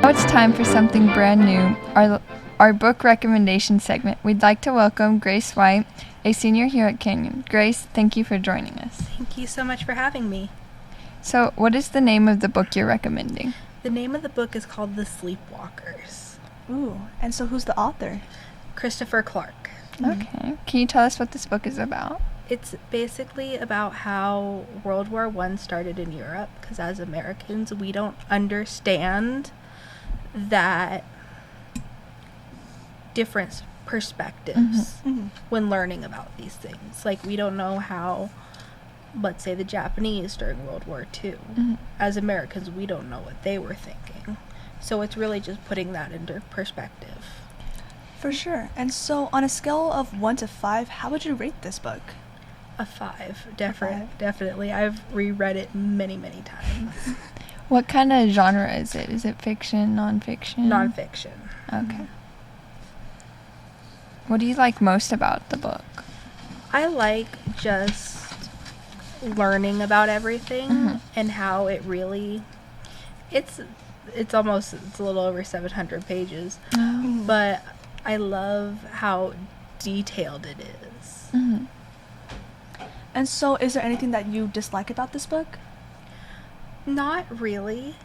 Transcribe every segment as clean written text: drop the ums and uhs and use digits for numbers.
Now it's time for something brand new, our book recommendation segment. We'd like to welcome Grace White, a senior here at Kenyon. Grace, thank you for joining us. Thank you so much for having me. So, what is the name of the book you're recommending? The name of the book is called The Sleepwalkers. Ooh, and so who's the author? Christopher Clark. Okay. Can you tell us what this book is about? It's basically about how World War I started in Europe, because as Americans, we don't understand that different perspectives when learning about these things. Like, we don't know how, let's say, the Japanese during World War II. As Americans, we don't know what they were thinking. So it's really just putting that into perspective. For sure. And so on a scale of 1 to 5, how would you rate this book? A 5. five. Definitely. I've reread it many, many times. What kind of genre is it? Is it fiction, nonfiction? Nonfiction. Okay. What do you like most about the book? I like just learning about everything and how it really, it's a little over 700 pages, but I love how detailed it is. And so is there anything that you dislike about this book? Not really.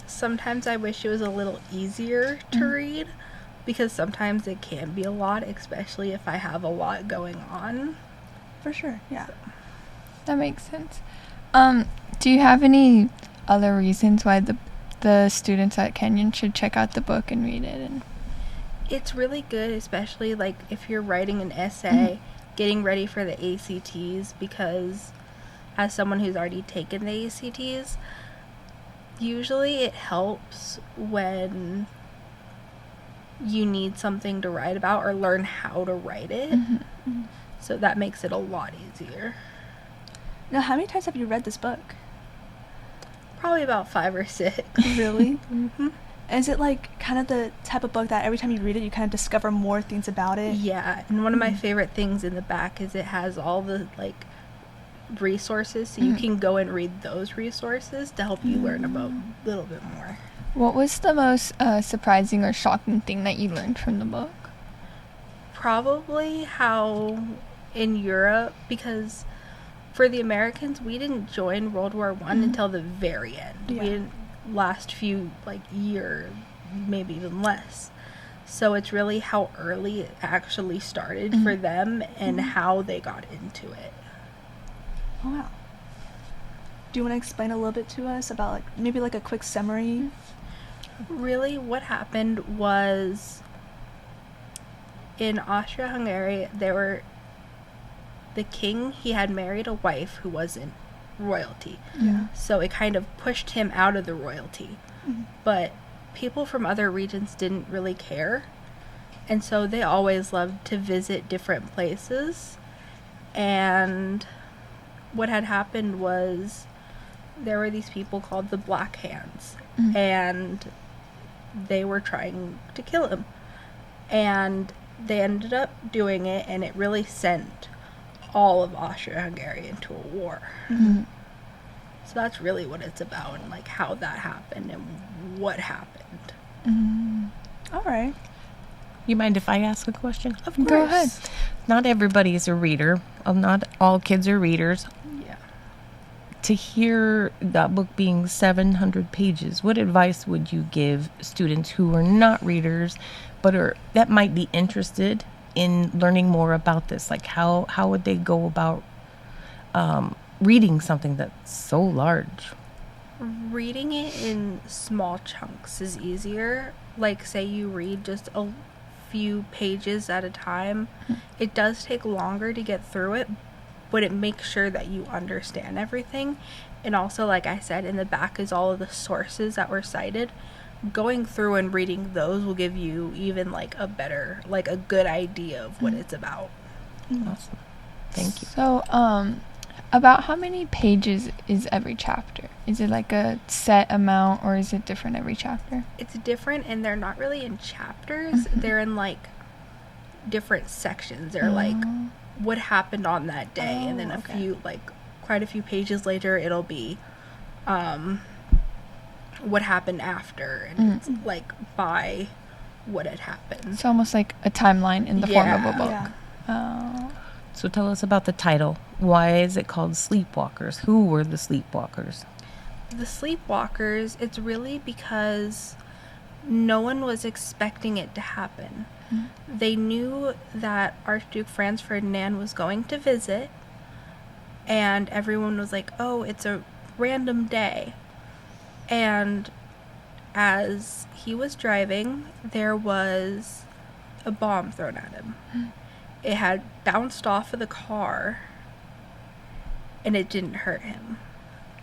Sometimes I wish it was a little easier to read, because sometimes it can be a lot, especially if I have a lot going on. For sure, yeah. That makes sense. Do you have any other reasons why the students at Kenyon should check out the book and read it? It's really good, especially like if you're writing an essay, getting ready for the ACTs, because as someone who's already taken the ACTs, usually it helps when you need something to write about or learn how to write it. So that makes it a lot easier. Now, how many times have you read this book? Probably about 5 or 6. Really? And is it like kind of the type of book that every time you read it, you kind of discover more things about it? Yeah, and one of my favorite things in the back is it has all the like resources, so you can go and read those resources to help you learn about a little bit more. What was the most surprising or shocking thing that you learned from the book? Probably how in Europe, because for the Americans, we didn't join World War I until the very end. Yeah. We didn't last few years, maybe even less. So it's really how early it actually started for them and how they got into it. Oh, wow. Do you want to explain a little bit to us about maybe a quick summary? Really, what happened was in Austria-Hungary, the king, he had married a wife who wasn't royalty. Yeah. So it kind of pushed him out of the royalty. But people from other regions didn't really care. And so they always loved to visit different places. And what had happened was there were these people called the Black Hands. And they were trying to kill him. And they ended up doing it, and it really sent all of Austria-Hungary into a war. So that's really what it's about, and like how that happened and what happened. All right. You mind if I ask a question? Of course. Go ahead. Not everybody is a reader. Not all kids are readers. Yeah. To hear that book being 700 pages, what advice would you give students who are not readers, but that might be interested in learning more about this? Like, how would they go about reading something that's so large? Reading it in small chunks is easier. Like, say you read just a few pages at a time. It does take longer to get through it, but it makes sure that you understand everything. And also, like I said, in the back is all of the sources that were cited. Going through and reading those will give you even a good idea of what it's about. Awesome. Thank you. So, about how many pages is every chapter? Is it like a set amount, or is it different every chapter? It's different, and they're not really in chapters. They're in different sections. They're what happened on that day, and then quite a few pages later, it'll be what happened after, and it's like by what had happened. It's almost like a timeline in the form of a Yeah. book. Yeah. Oh. So tell us about the title. Why is it called Sleepwalkers? Who were the sleepwalkers? The Sleepwalkers, it's really because no one was expecting it to happen. They knew that Archduke Franz Ferdinand was going to visit, and everyone was like, oh, it's a random day. And as he was driving, there was a bomb thrown at him. It had bounced off of the car, and it didn't hurt him.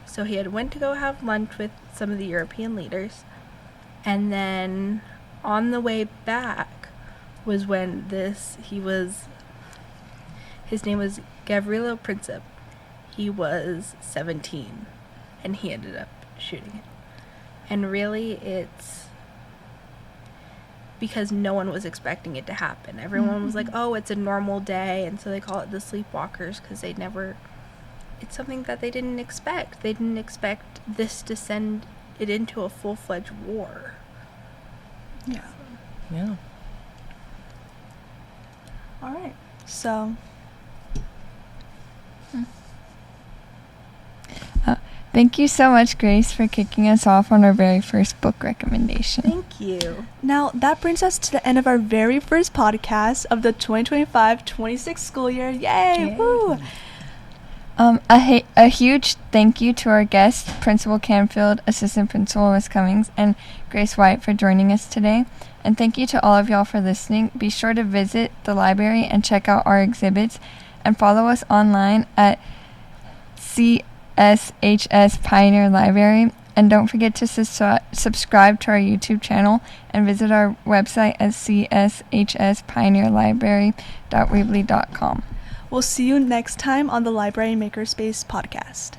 So he had went to go have lunch with some of the European leaders, and then on the way back was when his name was Gavrilo Princip. He was 17, and he ended up shooting it. And really, it's because no one was expecting it to happen. Everyone was like, oh, it's a normal day, and so they call it the Sleepwalkers because it's something that they didn't expect. They didn't expect this to send it into a full-fledged war. Yeah. Yeah. All right. So, Thank you so much, Grace, for kicking us off on our very first book recommendation. Thank you. now that brings us to the end of our very first podcast of the 2025-26 school year. Yay! Yay. Woo! A huge thank you to our guests, Principal Canfield, Assistant Principal Miss Cummings, and Grace White for joining us today. And thank you to all of y'all for listening. Be sure to visit the library and check out our exhibits, and follow us online at CSHS Pioneer Library. And don't forget to subscribe to our YouTube channel and visit our website at cshspioneerlibrary.weebly.com. We'll see you next time on the Library Makerspace podcast.